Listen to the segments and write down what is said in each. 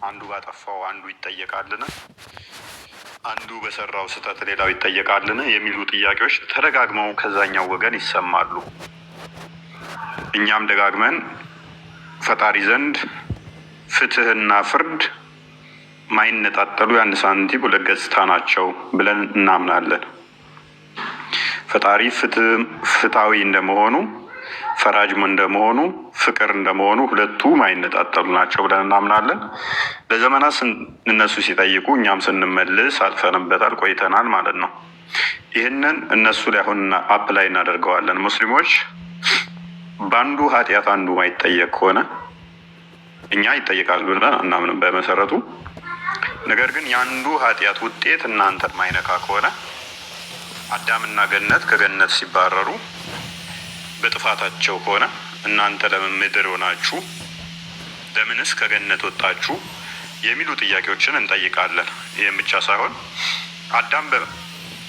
አንዱ ባጠፋው አንዱ ይጠየቃልን? አንዱ በሰራው ስህተት ሌላው ይጠየቃልን? የሚሉ ጥያቄዎች ተደጋግመው ከዛኛው ወገን ይሰማሉ። እኛም ደጋግመን ፈጣሪ ዘንድ ፍትህና ፍርድ ማይነጣጠሉ የአንድ ሳንቲም ሁለት ገጽታ ናቸው ብለን እናምናለን። ፈጣሪ ፍትሃዊ እንደመሆኑ፣ ፈራጅም እንደመሆኑ፣ ፍቅር እንደመሆኑ ሁለቱ ማይነጣጠሉ ናቸው ብለን እናምናለን። ለዘመናት እነሱ ሲጠይቁ እኛም ስንመልስ አልፈንበታል ቆይተናል ማለት ነው። ይህንን እነሱ ላይ አሁን አፕላይ እናደርገዋለን። ሙስሊሞች በአንዱ ኃጢአት አንዱ ማይጠየቅ ከሆነ እኛ ይጠየቃሉ ብለን አናምንም በመሰረቱ። ነገር ግን የአንዱ ኃጢአት ውጤት እናንተን ማይነካ ከሆነ አዳምና ገነት ከገነት ሲባረሩ በጥፋታቸው ከሆነ እናንተ ለምን ምድር ሆናችሁ ለምንስ ከገነት ወጣችሁ የሚሉ ጥያቄዎችን እንጠይቃለን። ይህም ብቻ ሳይሆን አዳም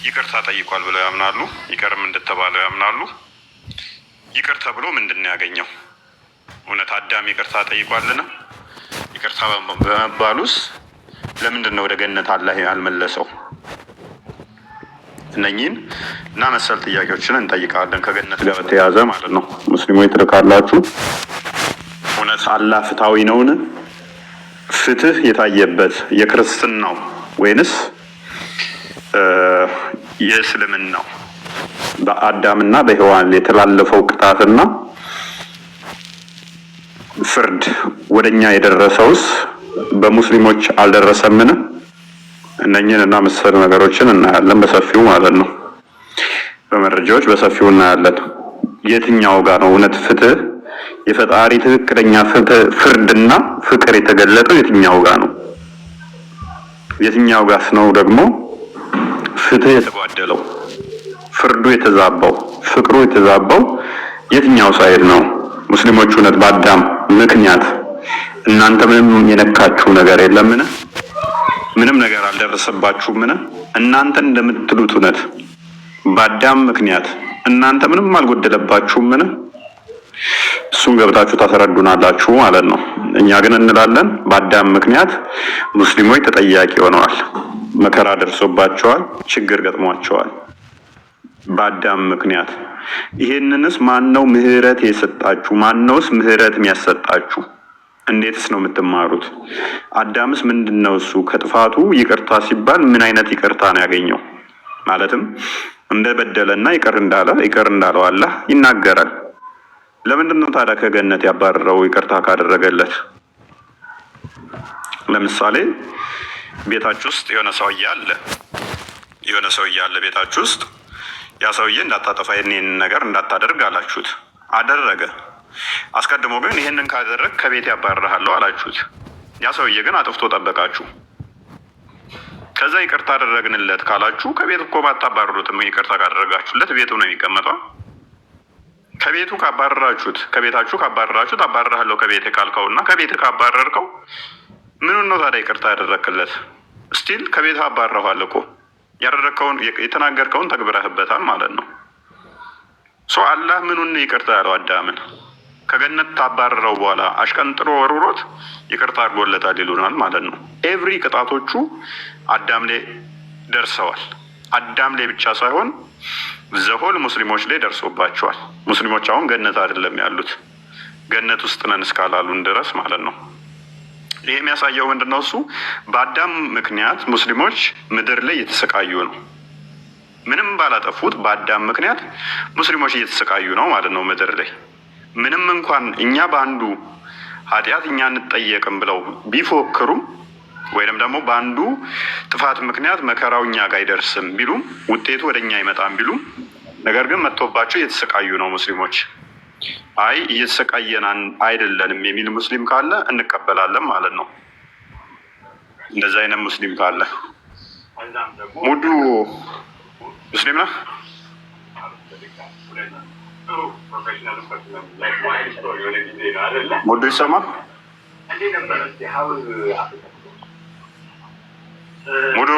ይቅርታ ጠይቋል ብለው ያምናሉ። ይቅርም እንደተባለው ያምናሉ። ይቅር ተብሎ ምንድን ነው ያገኘው? እውነት አዳም ይቅርታ ጠይቋልን? ይቅርታ በመባሉስ ለምንድን ነው ወደ ገነት አላህ ያልመለሰው? እነኚህን እና መሰል ጥያቄዎችን እንጠይቃለን ከገነት ጋር በተያያዘ ማለት ነው። ሙስሊሞች ትልካላችሁ፣ እውነት አላህ ፍትሃዊ ነውን? ፍትህ የታየበት የክርስትናው ወይንስ የእስልምናው? በአዳምና በሔዋን የተላለፈው ቅጣትና ፍርድ ወደኛ የደረሰውስ በሙስሊሞች አልደረሰምን? እነኚህን እና መሰል ነገሮችን እናያለን በሰፊው ማለት ነው። በመረጃዎች በሰፊው እናያለን። የትኛው ጋር ነው እውነት ፍትህ የፈጣሪ ትክክለኛ ፍርድና ፍቅር የተገለጠው? የትኛው ጋር ነው? የትኛው ጋር ነው ደግሞ ፍትህ የተጓደለው፣ ፍርዱ የተዛባው፣ ፍቅሩ የተዛባው? የትኛው ሳይድ ነው? ሙስሊሞች እውነት በአዳም ምክንያት እናንተ ምንም የነካችሁ ነገር የለምን? ምንም ነገር አልደረሰባችሁምን? እናንተ እንደምትሉት እውነት በአዳም ምክንያት እናንተ ምንም አልጎደለባችሁምን? እሱን ገብታችሁ ታስረዱናላችሁ ማለት ነው። እኛ ግን እንላለን በአዳም ምክንያት ሙስሊሞች ተጠያቂ ሆነዋል። መከራ ደርሶባቸዋል፣ ችግር ገጥሟቸዋል በአዳም ምክንያት። ይሄንንስ ማነው ምህረት የሰጣችሁ? ማነውስ ምህረት የሚያሰጣችሁ? እንዴትስ ነው የምትማሩት? አዳምስ ምንድነው እሱ ከጥፋቱ ይቅርታ ሲባል ምን አይነት ይቅርታ ነው ያገኘው? ማለትም እንደበደለና ይቅር እንዳለው አላህ ይናገራል። ለምንድን ነው ታዲያ ከገነት ያባረረው ይቅርታ ካደረገለት? ለምሳሌ ቤታችሁ ውስጥ የሆነ ሰውዬ አለ ቤታችሁ ውስጥ። ያ ሰውዬ እንዳታጠፋ ይሄን ነገር እንዳታደርግ አላችሁት፣ አደረገ። አስቀድሞ ግን ይሄንን ካደረግ ከቤት ያባረሃለሁ አላችሁት። ያ ሰውዬ ግን አጥፍቶ ጠበቃችሁ። ከዛ ይቅርታ አደረግንለት ካላችሁ ከቤት እኮ ባታባረሩትም ይቅርታ ካደረጋችሁለት ቤቱ ነው የሚቀመጠው። ከቤቱ ካባረራችሁት፣ ከቤታችሁ ካባረራችሁት አባረሃለሁ ከቤት ካልከውና ከቤት ካባረርከው ምኑን ነው ታዲያ ይቅርታ ያደረክለት? ስቲል ከቤት አባረኋል እኮ ያደረከውን የተናገርከውን ተግብረህበታል ማለት ነው። አላህ ምኑን ይቅርታ ያለው አዳምን? ከገነት ታባረረው በኋላ አሽቀንጥሮ ወርውሮት ይቅርታ አድርጎለታል ይሉናል ማለት ነው። ኤቭሪ ቅጣቶቹ አዳም ላይ ደርሰዋል። አዳም ላይ ብቻ ሳይሆን ዘሆል ሙስሊሞች ላይ ደርሶባቸዋል። ሙስሊሞች አሁን ገነት አይደለም ያሉት፣ ገነት ውስጥ ነን እስካላሉን ድረስ ማለት ነው። ይሄ የሚያሳየው ምንድነው? እሱ በአዳም ምክንያት ሙስሊሞች ምድር ላይ እየተሰቃዩ ነው። ምንም ባላጠፉት በአዳም ምክንያት ሙስሊሞች እየተሰቃዩ ነው ማለት ነው ምድር ላይ። ምንም እንኳን እኛ በአንዱ ኃጢአት እኛ እንጠየቅም ብለው ቢፎክሩም ወይንም ደግሞ በአንዱ ጥፋት ምክንያት መከራው እኛ ጋር አይደርስም ቢሉም ውጤቱ ወደ እኛ አይመጣም ቢሉም፣ ነገር ግን መጥቶባቸው እየተሰቃዩ ነው ሙስሊሞች። አይ እየተሰቃየን አይደለንም የሚል ሙስሊም ካለ እንቀበላለን ማለት ነው። እንደዛ አይነት ሙስሊም ካለ ሙዱ ሙስሊም ነው። ሙዱ ይሰማል? ሙዱ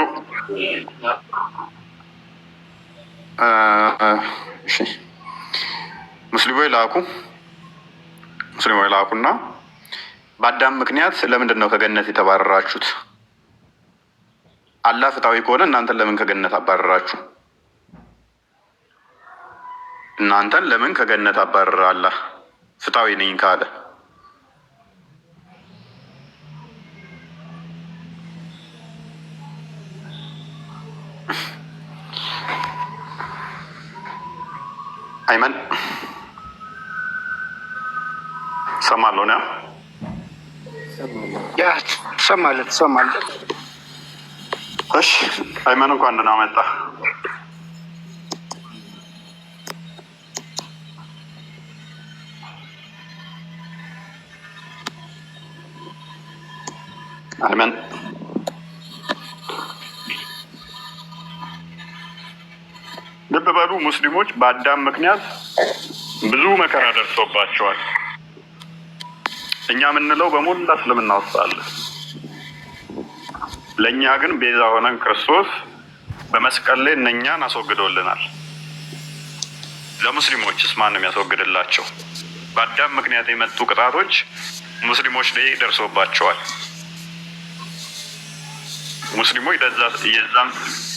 እሺ፣ ሙስሊሞች ላኩና በአዳም ምክንያት ለምንድን ነው ከገነት የተባረራችሁት? አላህ ፍትሐዊ ከሆነ እናንተን ለምን ከገነት አባረራችሁ? እናንተን ለምን ከገነት አባረረ? አላህ ፍትሐዊ ነኝ ካለ አይመን ሰማለሁ ነው ያ ትሰማለህ። እሺ አይመን እንኳን ደህና መጣ። አይመን ልብ በሉ ሙስሊሞች በአዳም ምክንያት ብዙ መከራ ደርሶባቸዋል። እኛ የምንለው በሞላ እስልምና ውስጥ አለ። ለእኛ ግን ቤዛ ሆነን ክርስቶስ በመስቀል ላይ እነኛን አስወግዶልናል። ለሙስሊሞችስ ማንም ያስወግድላቸው? በአዳም ምክንያት የመጡ ቅጣቶች ሙስሊሞች ላይ ደርሶባቸዋል። ሙስሊሞች የዛም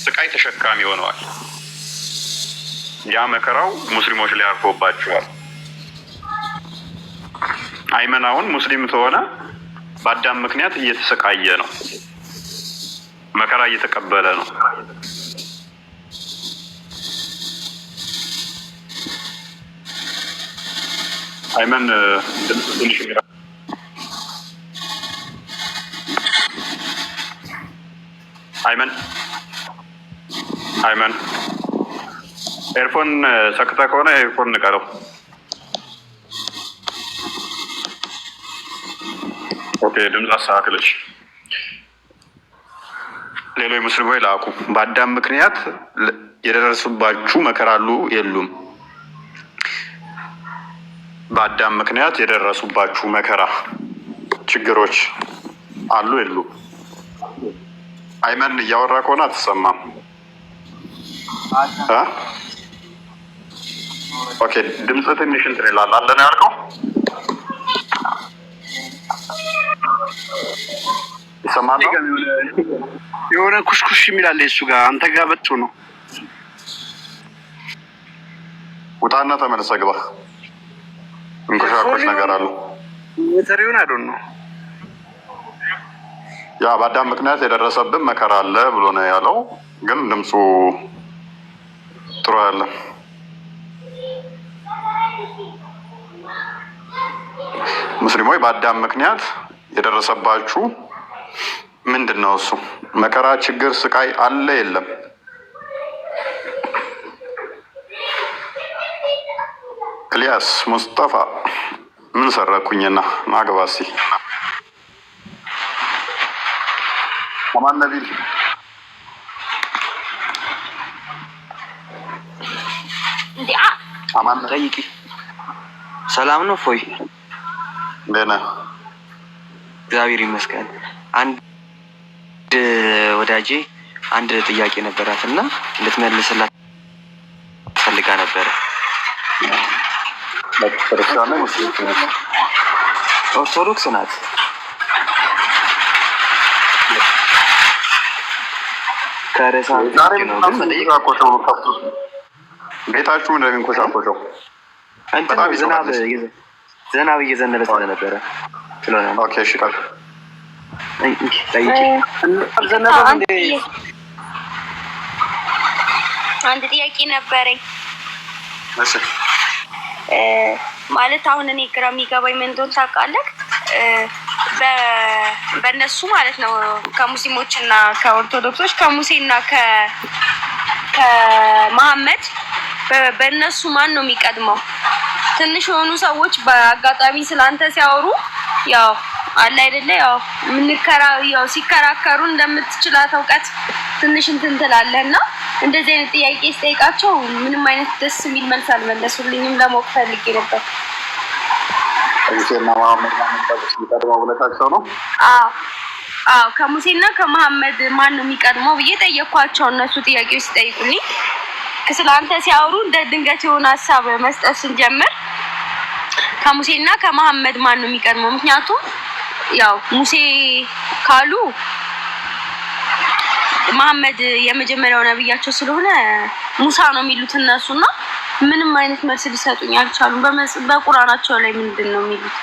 ስቃይ ተሸካሚ ሆነዋል። ያ መከራው ሙስሊሞች ላይ አርፎባቸዋል። አይመን አሁን ሙስሊም ተሆነ በአዳም ምክንያት እየተሰቃየ ነው፣ መከራ እየተቀበለ ነው። አይመን አይመን ኤርፎን ሰክተህ ከሆነ ኤርፎን ንቀረው። ኦኬ ድምፅ አስተካክለች። ሌሎች ሙስሊሞች ላኩ። በአዳም ምክንያት የደረሱባችሁ መከራ አሉ የሉም? በአዳም ምክንያት የደረሱባችሁ መከራ ችግሮች አሉ የሉም? አይመን እያወራ ከሆነ አትሰማም። ኦኬ ድምፅ ትንሽ እንትን ይላል። አለ ነው ያልከው? ይሰማል? የሆነ ኩሽኩሽ የሚላል እሱ ጋር አንተ ጋር በጡ ነው። ውጣና ተመለሰ ግባ። እንቆሻቆሽ ነገር አለው። ወተሪውን አይዶን ነው ያ በአዳም ምክንያት የደረሰብን መከራ አለ ብሎ ነው ያለው። ግን ድምፁ ጥሩ አይደለም። ሙስሊሞች በአዳም ምክንያት የደረሰባችሁ ምንድን ነው? እሱ መከራ፣ ችግር፣ ስቃይ አለ የለም? ኤልያስ ሙስጠፋ ምን ሰረኩኝና ማግባሲ አማን ነቢል አማን ጠይቂ። ሰላም ነው ፎይ? ደህና እግዚአብሔር ይመስገን። አንድ ወዳጄ አንድ ጥያቄ ነበራት እና እንድትመልስላት ፈልጋ ነበረ። ኦርቶዶክስ ናት። ከረሳ ቤታችሁ እንደሚንኮሻኮሸው እንትን ዝናብ እየዘነበ ስለነበረ ስለሆነ ኦኬ እሺ ቃል አንድ ጥያቄ ነበረኝ። እሺ ማለት አሁን እኔ ግራ የሚገባኝ ምን እንደሆነ ታውቃለህ? በእነሱ ማለት ነው ከሙስሊሞች እና ከኦርቶዶክሶች ከሙሴና ከመሐመድ በእነሱ ማን ነው የሚቀድመው? ትንሽ የሆኑ ሰዎች በአጋጣሚ ስላንተ ሲያወሩ ያው አለ አይደለ ያው ያው ሲከራከሩ እንደምትችላት እውቀት ትንሽ እንትን ትላለህና እንደዚህ አይነት ጥያቄ ስጠይቃቸው ምንም አይነት ደስ የሚል መልስ አልመለሱልኝም። ለማወቅ ፈልጌ ነበር። ሙሴና መሐመድ የሚቀድመው ብለታቸው ነው? አዎ ከሙሴና ከመሐመድ ማን ነው የሚቀድመው ብዬ ጠየኳቸው። እነሱ ጥያቄዎች ሲጠይቁልኝ ስለአንተ ሲያወሩ እንደ ድንገት የሆነ ሀሳብ መስጠት ስንጀምር ከሙሴና ከመሐመድ ማን ነው የሚቀድመው? ምክንያቱም ያው ሙሴ ካሉ መሐመድ የመጀመሪያው ነብያቸው ስለሆነ ሙሳ ነው የሚሉት እነሱና ምንም አይነት መልስ ሊሰጡኝ አልቻሉም። በቁርአናቸው ላይ ምንድነው የሚሉት?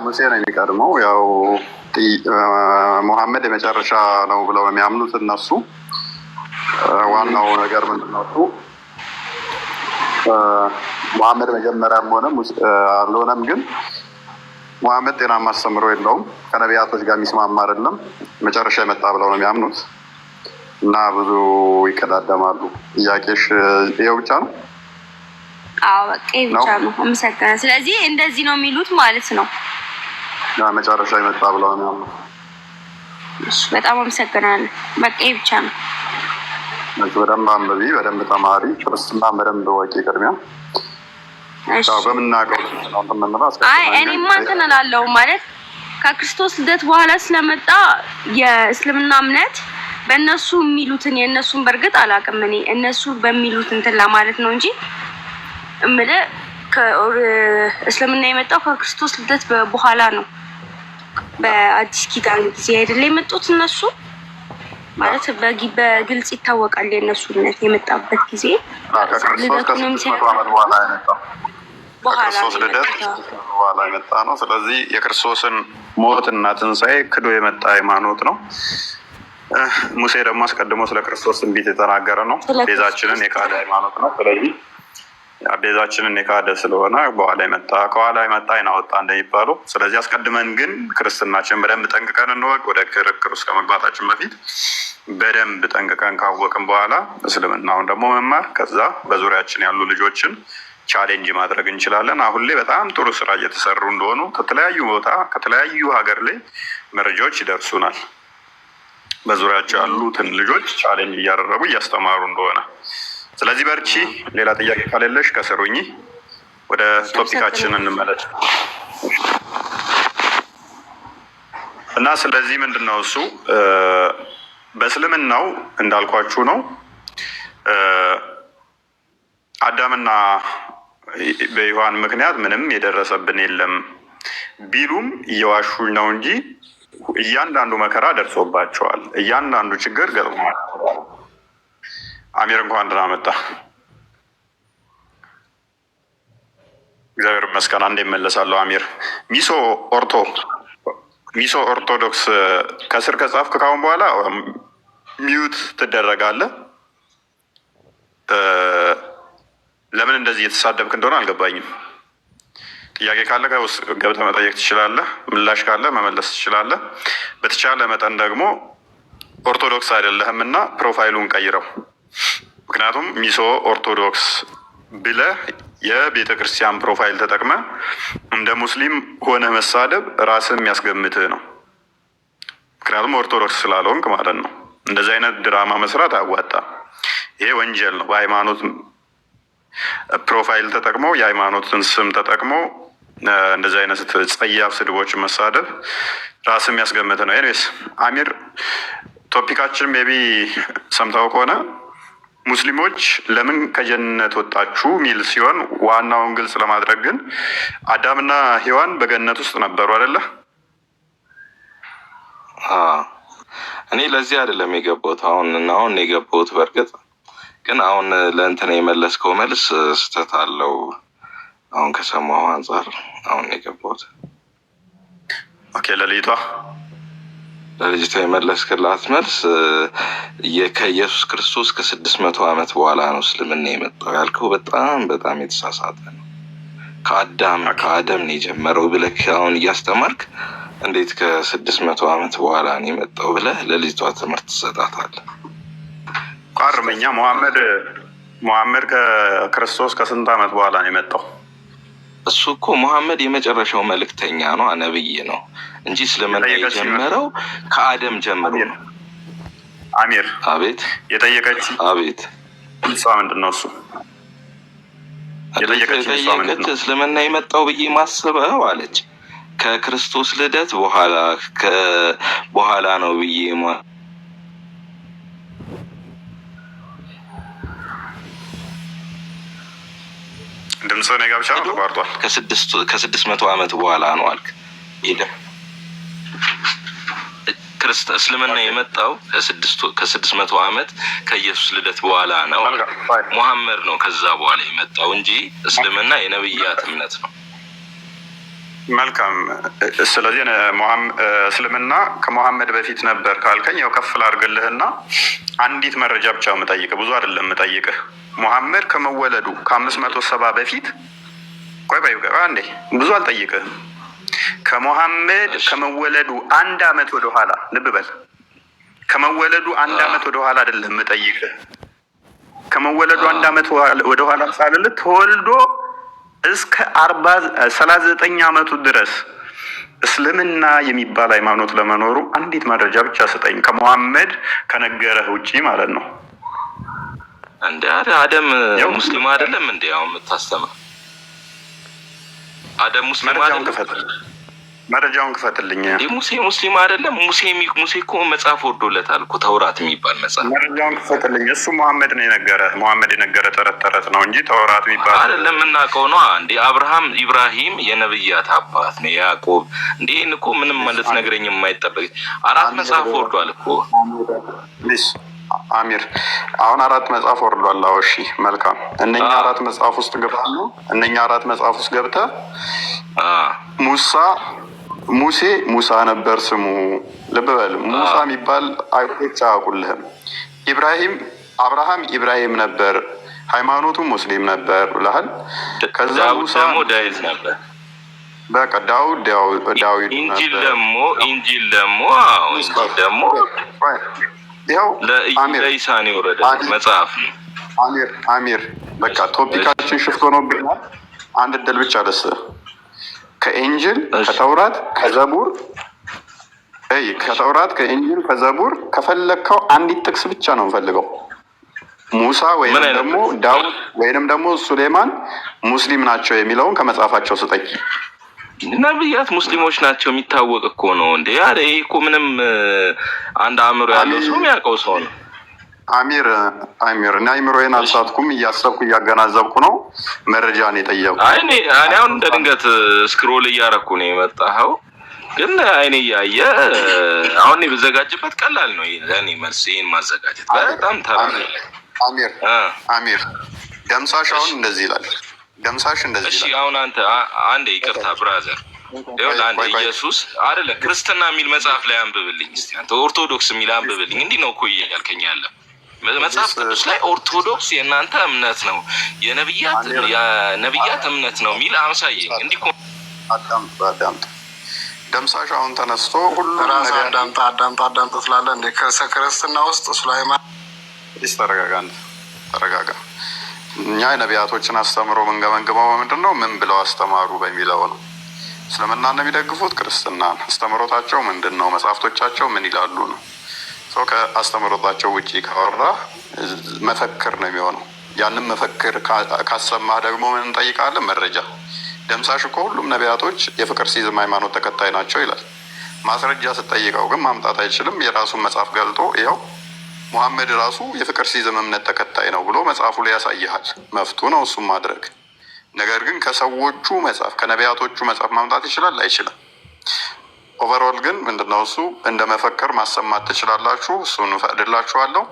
ሙሴ ነው የሚቀድመው። ያው ሙሐመድ የመጨረሻ ነው ብለው የሚያምኑት እነሱ። ዋናው ነገር ምንድነው? ሙሐመድ መጀመሪያም ሆነ አልሆነም፣ ግን ሙሐመድ ጤናማ አስተምሮ የለውም፣ ከነቢያቶች ጋር የሚስማማ አይደለም፣ መጨረሻ የመጣ ብለው ነው የሚያምኑት እና ብዙ ይቀዳደማሉ። ጥያቄሽ ይኸው ብቻ ነው? አዎ በቃ ብቻ ነው። አመሰግናለሁ። ስለዚህ እንደዚህ ነው የሚሉት ማለት ነው። መጨረሻ የመጣ ብለው ነው የሚያምኑት። እሺ በጣም አመሰግናለሁ። በቃ ብቻ ነው። በደንብ አንብቢ፣ በደንብ ተማሪ፣ ክርስትና በደንብ ወቂ። ቅድሚያ በምናውቀው እኔማ እንትን እላለሁ ማለት ከክርስቶስ ልደት በኋላ ስለመጣ የእስልምና እምነት በእነሱ የሚሉትን የእነሱን በእርግጥ አላውቅም እኔ እነሱ በሚሉት እንትን ለማለት ነው እንጂ እምልህ እስልምና የመጣው ከክርስቶስ ልደት በኋላ ነው። በአዲስ ኪዳን ጊዜ አይደለ የመጡት እነሱ ማለት በግልጽ ይታወቃል የእነሱ እምነት የመጣበት ጊዜ ልደቱንም ከክርስቶስ ልደት በኋላ የመጣ ነው። ስለዚህ የክርስቶስን ሞትና ትንሣኤ ክዶ የመጣ ሃይማኖት ነው። ሙሴ ደግሞ አስቀድሞ ስለ ክርስቶስ ትንቢት የተናገረ ነው። ቤዛችንን የካደ ሃይማኖት ነው። ስለዚህ ቤዛችንን የካደ ስለሆነ በኋላ የመጣ ከኋላ የመጣ ዓይን አወጣ እንደሚባለው፣ ስለዚህ አስቀድመን ግን ክርስትናችን በደንብ ጠንቅቀን እንወቅ። ወደ ክርክር ውስጥ ከመግባታችን በፊት በደንብ ጠንቅቀን ካወቅን በኋላ እስልምናውን ደግሞ መማር፣ ከዛ በዙሪያችን ያሉ ልጆችን ቻሌንጅ ማድረግ እንችላለን። አሁን ላይ በጣም ጥሩ ስራ እየተሰሩ እንደሆኑ ከተለያዩ ቦታ ከተለያዩ ሀገር ላይ መረጃዎች ይደርሱናል። በዙሪያቸው ያሉትን ልጆች ቻሌንጅ እያደረጉ እያስተማሩ እንደሆነ። ስለዚህ በርቺ። ሌላ ጥያቄ ካሌለሽ ከስሩኝ ወደ ቶፒካችን እንመለስ እና ስለዚህ ምንድነው እሱ በእስልምናው እንዳልኳችሁ ነው። አዳምና በሔዋን ምክንያት ምንም የደረሰብን የለም ቢሉም እየዋሹ ነው እንጂ እያንዳንዱ መከራ ደርሶባቸዋል። እያንዳንዱ ችግር ገጥሟቸዋል። አሚር እንኳን ደህና መጣ። እግዚአብሔር ይመስገን። አንዴ እመለሳለሁ። አሚር ሚሶ ኦርቶዶክስ ከስር ከጻፍክ ካሁን በኋላ ሚዩት ትደረጋለህ። ለምን እንደዚህ እየተሳደብክ እንደሆነ አልገባኝም። ጥያቄ ካለ ከውስጥ ገብተህ መጠየቅ ትችላለህ። ምላሽ ካለ መመለስ ትችላለህ። በተቻለ መጠን ደግሞ ኦርቶዶክስ አይደለህም እና ፕሮፋይሉን ቀይረው። ምክንያቱም ሚሶ ኦርቶዶክስ ብለህ የቤተ ክርስቲያን ፕሮፋይል ተጠቅመህ እንደ ሙስሊም ሆነ መሳደብ ራስህ የሚያስገምትህ ነው። ምክንያቱም ኦርቶዶክስ ስላልሆንክ ማለት ነው። እንደዚህ አይነት ድራማ መስራት አያዋጣም። ይሄ ወንጀል ነው። በሃይማኖት ፕሮፋይል ተጠቅሞ የሃይማኖትን ስም ተጠቅሞ እንደዚህ አይነት ጸያፍ ስድቦች መሳደብ ራስ የሚያስገምት ነው። ኤኒዌይስ አሚር ቶፒካችን ሜቢ ሰምተው ከሆነ ሙስሊሞች ለምን ከጀነት ወጣችሁ ሚል ሲሆን ዋናውን ግልጽ ለማድረግ ግን አዳምና ሔዋን በገነት ውስጥ ነበሩ አይደለ? እኔ ለዚህ አይደለም የገባሁት አሁን የገባሁት በእርግጥ ግን አሁን ለእንትን የመለስከው መልስ ስህተት አለው። አሁን ከሰማሁ አንጻር አሁን የገባሁት ኦኬ። ለልጅቷ የመለስክላት መልስ ከኢየሱስ ክርስቶስ ከ600 ዓመት በኋላ ነው እስልምና የመጣው ያልከው በጣም የተሳሳተ ነው። ከአደም ነው የጀመረው ብለህ አሁን እያስተማርክ እንዴት ከ600 ዓመት በኋላ ነው የመጣው ብለህ ለልጅቷ ትምህርት ትሰጣታለህ? ቃርመኛ ሙሐመድ ከክርስቶስ ከስንት ዓመት በኋላ ነው የመጣው? እሱ እኮ ሙሐመድ የመጨረሻው መልእክተኛ ነው፣ ነብይ ነው እንጂ እስልምና የጀመረው ከአደም ጀምሮ ነው። አሚር አቤት። የጠየቀች አቤት እሷ ምንድን ነው እሱ የጠየቀች እስልምና የመጣው ብዬ ማስበው አለች ከክርስቶስ ልደት በኋላ ነው ብዬ ድምፅ እኔ ጋ ብቻ ነው ተቋርጧል። ከስድስት መቶ ዓመት በኋላ ነው አልክ። ሄደ እስልምና የመጣው ከስድስት መቶ ዓመት ከኢየሱስ ልደት በኋላ ነው። ሙሐመድ ነው ከዛ በኋላ የመጣው እንጂ እስልምና የነብያት እምነት ነው። መልካም። ስለዚህ እስልምና ከሙሐመድ በፊት ነበር ካልከኝ ያው ከፍ ላድርግልህና አንዲት መረጃ ብቻ የምጠይቅህ፣ ብዙ አይደለም የምጠይቅህ። ሙሐመድ ከመወለዱ ከ570 በፊት ቆይ አንዴ፣ ብዙ አልጠይቅህም። ከሙሐመድ ከመወለዱ 1 ዓመት ወደኋላ ልብ በል። ከመወለዱ 1 ዓመት ወደኋላ አይደለም የምጠይቅህ። ከመወለዱ 1 ዓመት ወደኋላ ሳልልህ ተወልዶ እስከ 39 ዓመቱ ድረስ እስልምና የሚባል ሃይማኖት ለመኖሩ አንዲት መረጃ ብቻ ስጠኝ፣ ከሙሐመድ ከነገረህ ውጪ ማለት ነው። እንደ አደም ሙስሊም አይደለም እንዴ? ያው የምታስተምር አደም ሙስሊም አይደለም? መረጃውን ክፈትልኝ። እንዴ ሙሴ ሙስሊም አይደለም? ሙሴ እኮ መጽሐፍ ወርዶለታል እኮ ተውራት የሚባል መጽሐፍ። መረጃውን ክፈትልኝ። እሱ ሙሐመድ ነው የነገረህ። ሙሐመድ የነገረ ተረት ነው እንጂ ተውራት የሚባል አይደለም። የምናውቀው ነው እንዴ? አብርሃም ኢብራሂም የነብያት አባት ነው። ያዕቆብ እንዴ እኮ ምንም ማለት ነገረኝ የማይጠበቅ 4 መጽሐፍ ወርዷል እኮ አሚር። አሁን 4 መጽሐፍ ወርዷል። አዎ እሺ መልካም። እነኛ 4 መጽሐፍ ውስጥ ገብተህ ነው እነኛ 4 መጽሐፍ ውስጥ ገብተህ ሙሳ ነበር ስሙ። ልብ በል። ሙሳ የሚባል አይሁዶች አያውቁልህም። አብርሃም ኢብራሂም ነበር፣ ሃይማኖቱ ሙስሊም ነበር ብለሃል። ከዛ ሙሳ ደግሞ ዳዊት ነበር። በቃ ዳዊት ኢንጂል ደግሞ ይኸው ለኢሳ ነው የወረደ መጽሐፍ ነው። አሚር በቃ ቶፒካችን ሽፍት ሆኖብናል። አንድ እድል ብቻ ልስጥህ። ከኢንጂል ከተውራት ከኢንጂል ከዘቡር ከፈለግከው አንዲት ጥቅስ ብቻ ነው የምፈልገው። ሙሳ ወይንም ደግሞ ዳውድ ወይንም ደግሞ ሱሌማን ሙስሊም ናቸው የሚለውን ከመጽሐፋቸው ስጠኝ። ነብያት ሙስሊሞች ናቸው የሚታወቅ እኮ ነው እንዴ? ያሬ እኮ ምንም አንድ አእምሮ ያለው ሰው የሚያውቀው ሰው ነው። አሚር እና አእምሮዬን አልሳትኩም፣ እያሰብኩ እያገናዘብኩ ነው መረጃን የጠየቁ። እኔ አሁን እንደ ድንገት ስክሮል እያረኩ ነው የመጣኸው፣ ግን አይኔ እያየ አሁን ብዘጋጅበት ቀላል ነው ለእኔ መልስ። ይህን ማዘጋጀት በጣም ተራ ነው። አሚር ደምሳሽ አሁን እንደዚህ ይላል። እሺ አሁን አንተ አንዴ ይቅርታ ብራዘር፣ ይኸውልህ አንዴ ኢየሱስ አይደለም ክርስትና የሚል መጽሐፍ ላይ አንብብልኝ እስቲ። አንተ ኦርቶዶክስ የሚል አንብብልኝ። እንዲህ ነው እኮ እያልከኝ ያለ መጽሐፍ ቅዱስ ላይ ኦርቶዶክስ የእናንተ እምነት ነው የነብያት እምነት ነው የሚል አምሳዬ። እንዲህ እኮ አዳምጥ። ደምሳሽ አሁን ተነስቶ ሁሉ ራስ አዳምጥ ስላለ እንደ ክርስትና ውስጥ ሱላይማን ተረጋጋ። እኛ የነቢያቶችን አስተምሮ ምንገመግመው ምንድን ነው? ምን ብለው አስተማሩ በሚለው ነው። እስልምና ነው የሚደግፉት፣ ክርስትናን አስተምሮታቸው ምንድን ነው? መጽሐፍቶቻቸው ምን ይላሉ ነው። ሰው ከአስተምሮታቸው ውጪ ካወራ መፈክር ነው የሚሆነው። ያንን መፈክር ካሰማህ ደግሞ ምን እንጠይቃለን? መረጃ። ደምሳሽ እኮ ሁሉም ነቢያቶች የፍቅር ሲዝም ሃይማኖት ተከታይ ናቸው ይላል። ማስረጃ ስጠይቀው ግን ማምጣት አይችልም። የራሱን መጽሐፍ ገልጦ ይኸው ሙሐመድ ራሱ የፍቅር ሲዝም እምነት ተከታይ ነው ብሎ መጽሐፉ ላይ ያሳይሃል። መፍቱ ነው እሱም ማድረግ። ነገር ግን ከሰዎቹ መጽሐፍ ከነቢያቶቹ መጽሐፍ ማምጣት ይችላል አይችልም? ኦቨርኦል ግን ምንድነው እሱ እንደ መፈክር ማሰማት ትችላላችሁ። እሱን እፈቅድላችኋለሁ።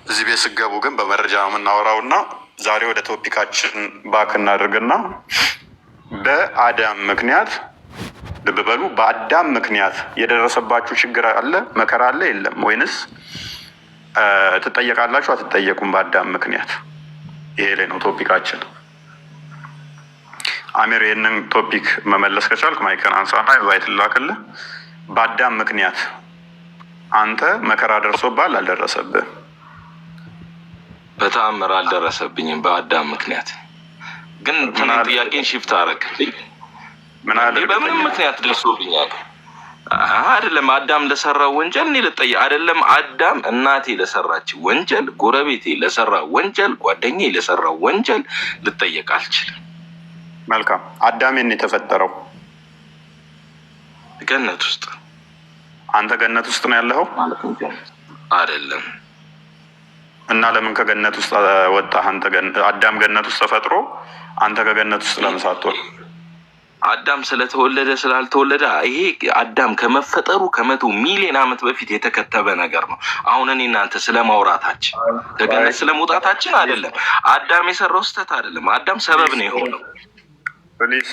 እዚህ ቤት ስገቡ ግን በመረጃ ነው የምናወራው እና ዛሬ ወደ ቶፒካችን ባክ እናድርግና በአዳም ምክንያት ልብ በሉ። በአዳም ምክንያት የደረሰባችሁ ችግር አለ? መከራ አለ? የለም? ወይንስ ትጠየቃላችሁ? አትጠየቁም? በአዳም ምክንያት ይሄ ላይ ነው ቶፒካችን። አሚር ይህንን ቶፒክ መመለስ ከቻልክ ማይከን አንሳና ኢንቫይት ላክልህ። በአዳም ምክንያት አንተ መከራ ደርሶብሃል? አልደረሰብህ? በተአምር አልደረሰብኝም። በአዳም ምክንያት ግን ጥያቄን ሽፍት አደረግልኝ። ምን አለ? በምን ምክንያት ደርሶብኛል? አይደለም አዳም ለሰራው ወንጀል እኔ ልጠየቅ አይደለም። አዳም እናቴ ለሰራች ወንጀል፣ ጎረቤቴ ለሰራ ወንጀል፣ ጓደኛዬ ለሰራው ወንጀል ልጠየቅ አልችልም። መልካም። አዳም የት ነው የተፈጠረው? ገነት ውስጥ። አንተ ገነት ውስጥ ነው ያለኸው? አይደለም። እና ለምን ከገነት ውስጥ ወጣህ? አንተ አዳም ገነት ውስጥ ተፈጥሮ አንተ ከገነት ውስጥ ለምሳትወል አዳም ስለተወለደ ስላልተወለደ ይሄ አዳም ከመፈጠሩ 100 ሚሊዮን ዓመት በፊት የተከተበ ነገር ነው። አሁን እኔ እናንተ ስለማውራታችን ከገነት ስለመውጣታችን አይደለም። አዳም የሰራው ስህተት አይደለም። አዳም ሰበብ ነው የሆነው። ፕሊስ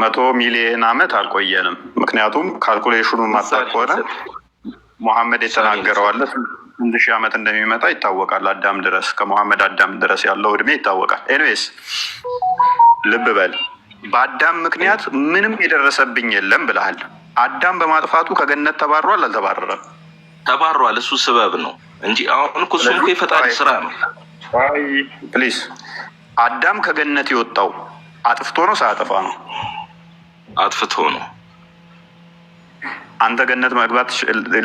100 ሚሊዮን ዓመት አልቆየንም። ምክንያቱም ካልኩሌሽኑ ማጣት ከሆነ ሙሐመድ የተናገረው አለ 1000 ዓመት እንደሚመጣ ይታወቃል። አዳም ድረስ ከሙሐመድ አዳም ድረስ ያለው እድሜ ይታወቃል። ኤኒዌይስ ልብ በል በአዳም ምክንያት ምንም የደረሰብኝ የለም ብለሃል። አዳም በማጥፋቱ ከገነት ተባሯል አልተባረረም? ተባሯል። እሱ ስበብ ነው እንጂ አሁን እኮ እሱም እኮ የፈጣሪ ስራ ነው። ፕሊዝ አዳም ከገነት የወጣው አጥፍቶ ነው ሳያጠፋ ነው? አጥፍቶ ነው። አንተ ገነት መግባት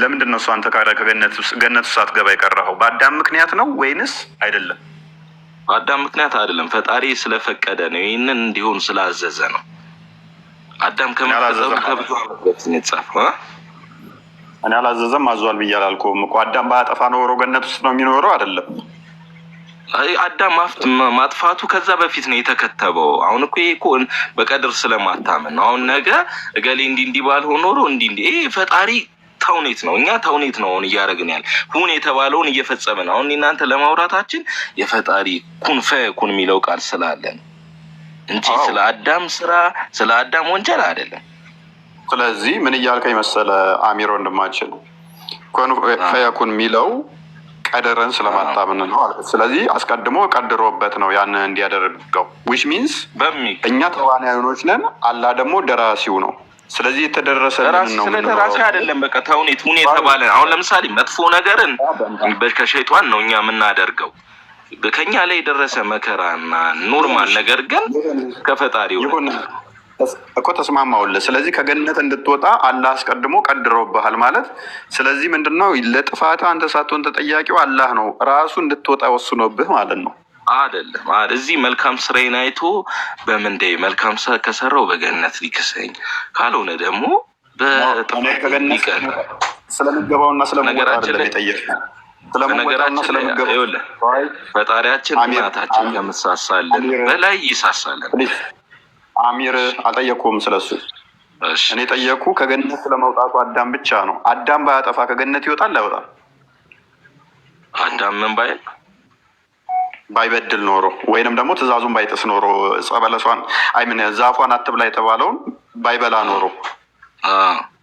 ለምንድን ነው እሱ አንተ ከገነት ውስጥ ሳትገባ የቀረኸው? በአዳም ምክንያት ነው ወይንስ አይደለም? አዳም ምክንያት አይደለም። ፈጣሪ ስለፈቀደ ነው። ይህንን እንዲሆን ስላዘዘ ነው። አዳም ከመፈጠሩ ከብዙ ዓመት በፊት ነው የተጻፈው። እኔ አላዘዘም አዟል ብዬ አላልኩም እኮ። አዳም ባያጠፋ ኖሮ ገነት ውስጥ ነው የሚኖረው አይደለም? አዳም ማጥፋቱ ከዛ በፊት ነው የተከተበው። አሁን እኮ ይሄ እኮ በቀድር ስለማታመን ነው። አሁን ነገ እገሌ እንዲህ ባልሆን ኖሮ እንዲህ ይሄ ፈጣሪ ተውኔት ነው። እኛ ተውኔት ነው እያደረግን ያለ ሁን የተባለውን እየፈጸምን። አሁን እናንተ ለማውራታችን የፈጣሪ ኩን ፈየኩን የሚለው ቃል ስላለን እንጂ ስለ አዳም ስራ ስለ አዳም ወንጀል አይደለም። ስለዚህ ምን እያልከኝ መሰለ አሚር ወንድማችን፣ ኩን ፈየኩን የሚለው ቀደረን ስለማታምን ነው አለ። ስለዚህ አስቀድሞ ቀድሮበት ነው ያን እንዲያደርገው which means እኛ ተዋናዮች ነን፣ አላህ ደግሞ ደራሲው ነው። ስለዚህ የተደረሰልን ነው። ስለደራሲ አይደለም በቃ ተውኔት ሁን የተባለ። አሁን ለምሳሌ መጥፎ ነገርን ከሸይጣን ነው እኛ የምናደርገው። ከኛ ላይ የደረሰ መከራና ኖርማል ነገር ግን ከፈጣሪው እኮ ተስማማውልህ። ስለዚህ ከገነት እንድትወጣ አላህ አስቀድሞ ቀድሮብሃል ማለት። ስለዚህ ምንድነው ለጥፋት አንተ ሳትሆን ተጠያቂው አላህ ነው ራሱ እንድትወጣ ወስኖብህ ማለት ነው። አይደለም እዚህ መልካም ስራዬን አይቶ በምንዴ መልካም ስራ ከሰራው በገነት ሊክሰኝ ካልሆነ ደግሞ በጥፋት ይቀር። ስለምገባውና ስለምወጣው አይደለም የጠየቅነው። ስለምወጣውና ስለምገባው ፈጣሪያችን እናታችን ከምትሳሳልን በላይ ይሳሳልን። አሚር አልጠየኩም ስለሱ። እኔ ጠየኩ ከገነት ስለመውጣቱ አዳም ብቻ ነው። አዳም ባያጠፋ ከገነት ይወጣል አይወጣም? አዳም ምን ባይበድል ኖሮ ወይንም ደግሞ ትእዛዙን ባይጥስ ኖሮ ጸበለሷን አይምን ዛፏን አትብላ የተባለውን ባይበላ ኖሮ